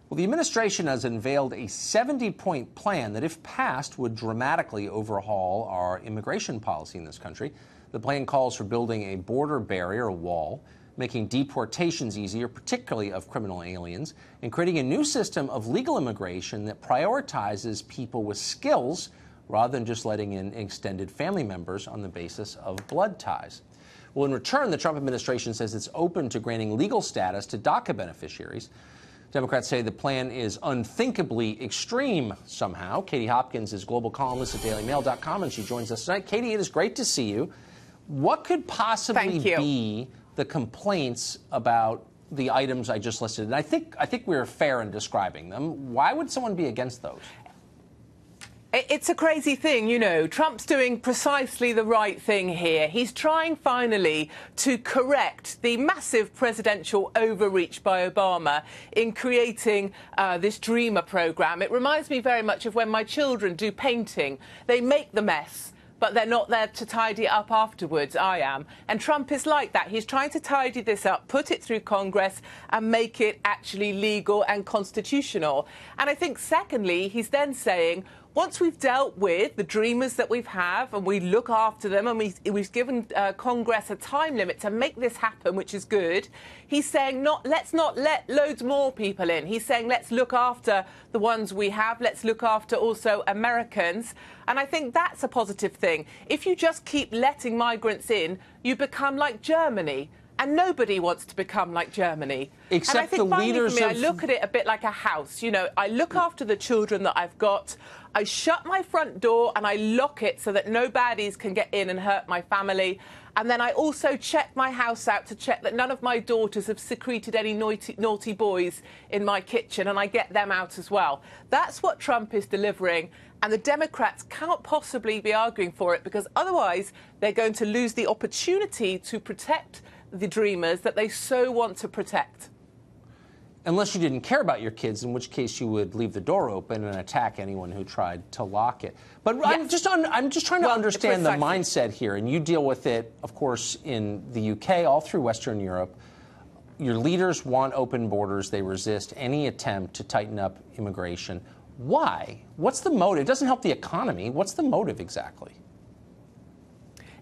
Well, the administration has unveiled a 70-point plan that, if passed, would dramatically overhaul our immigration policy in this country. The plan calls for building a border barrier, a wall, making deportations easier, particularly of criminal aliens, and creating a new system of legal immigration that prioritizes people with skills rather than just letting in extended family members on the basis of blood ties. Well, in return, the Trump administration says it's open to granting legal status to DACA beneficiaries. Democrats say the plan is unthinkably extreme somehow. Katie Hopkins is global columnist at dailymail.com, and she joins us tonight. Katie, it is great to see you. What could possibly be the complaints about the items I just listed? And I think we're fair in describing them. Why would someone be against those? It's a crazy thing, you know. Trump's doing precisely the right thing here. He's trying finally to correct the massive presidential overreach by Obama in creating this Dreamer program. It reminds me very much of when my children do painting. They make the mess, but they're not there to tidy it up afterwards. I am. And Trump is like that. He's trying to tidy this up, put it through Congress and make it actually legal and constitutional. And I think, secondly, he's then saying, once we've dealt with the dreamers that we've and we look after them, and we've given Congress a time limit to make this happen, which is good, he's saying let's not let loads more people in. He's saying let's look after the ones we have. Let's look after also Americans. And I think that's a positive thing. If you just keep letting migrants in, you become like Germany. And nobody wants to become like Germany. Except and I think the leaders for me, I look at it a bit like a house. You know, I look after the children that I've got. I shut my front door and I lock it so that no baddies can get in and hurt my family. And then I also check my house out to check that none of my daughters have secreted any naughty boys in my kitchen, and I get them out as well. That's what Trump is delivering. And the Democrats cannot possibly be arguing for it, because otherwise they're going to lose the opportunity to protect the dreamers that they so want to protect. Unless you didn't care about your kids, in which case you would leave the door open and attack anyone who tried to lock it. But yes. I'm just trying to understand the mindset here, and you deal with it, of course, in the UK, all through Western Europe. Your leaders want open borders. They resist any attempt to tighten up immigration. Why? What's the motive? It doesn't help the economy. What's the motive exactly?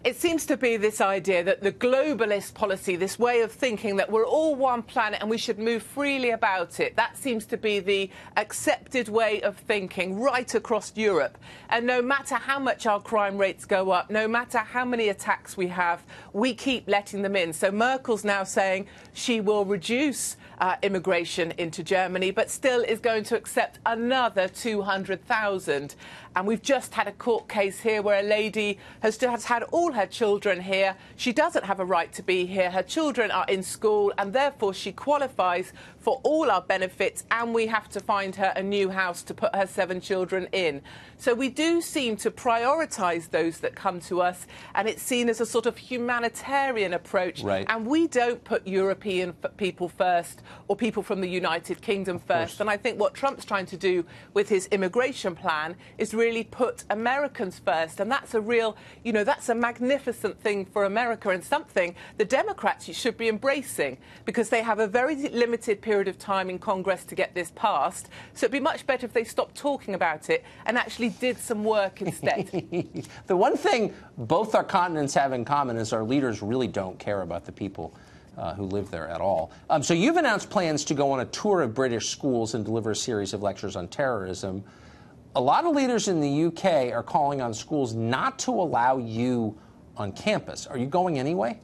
It seems to be this idea that the globalist policy, this way of thinking that we're all one planet and we should move freely about it, that seems to be the accepted way of thinking right across Europe. And no matter how much our crime rates go up, no matter how many attacks we have, we keep letting them in. So Merkel's now saying she will reduce immigration into Germany, but still is going to accept another 200,000. And we've just had a court case here where a lady has had all her children here. She doesn't have a right to be here. Her children are in school, and therefore she qualifies for all our benefits, and we have to find her a new house to put her 7 children in. So we do seem to prioritise those that come to us, and it's seen as a sort of humanitarian approach. Right. And we don't put European people first, or people from the United Kingdom first. And I think what Trump's trying to do with his immigration plan is really put Americans first. And that's a real, you know, that's a magnificent thing for America, and something the Democrats should be embracing, because they have a very limited period of time in Congress to get this passed. So it'd be much better if they stopped talking about it and actually did some work instead. The one thing both our continents have in common is our leaders really don't care about the people who live there at all. So you've announced plans to go on a tour of British schools and deliver a series of lectures on terrorism. A lot of leaders in the UK are calling on schools not to allow you on campus. Are you going anyway?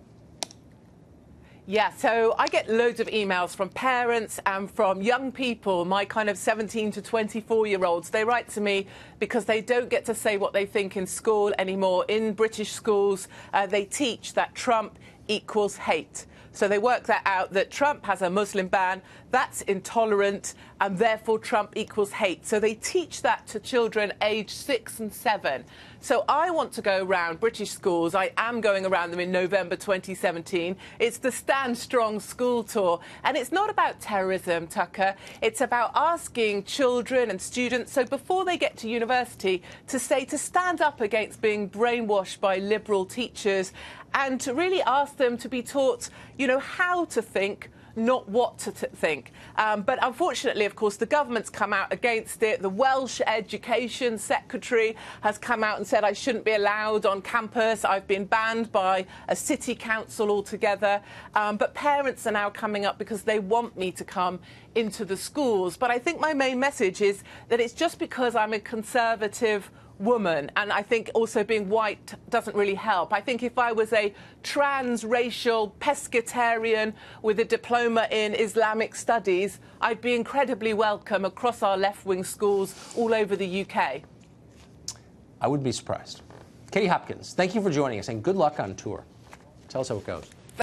Yeah, so I get loads of emails from parents and from young people, my kind of 17 to 24-year-olds. They write to me because they don't get to say what they think in school anymore. In British schools, they teach that Trump equals hate. So they work that out, that Trump has a Muslim ban, that's intolerant, and therefore Trump equals hate. So they teach that to children aged 6 and 7. So I want to go around British schools. I am going around them in November 2017. It's the Stand Strong School Tour. And it's not about terrorism, Tucker. It's about asking children and students, so before they get to university, to stand up against being brainwashed by liberal teachers, and to really ask them to be taught, you know, how to think, not what to think. But unfortunately, of course, the government's come out against it. The Welsh Education Secretary has come out and said I shouldn't be allowed on campus. I've been banned by a city council altogether. But parents are now coming up because they want me to come into the schools. But I think my main message is that it's just because I'm a Conservative woman, and I think also being white doesn't really help. I think if I was a transracial pescatarian with a diploma in Islamic studies, I'd be incredibly welcome across our left-wing schools all over the UK. I would be surprised. Katie Hopkins, thank you for joining us, and good luck on tour. Tell us how it goes.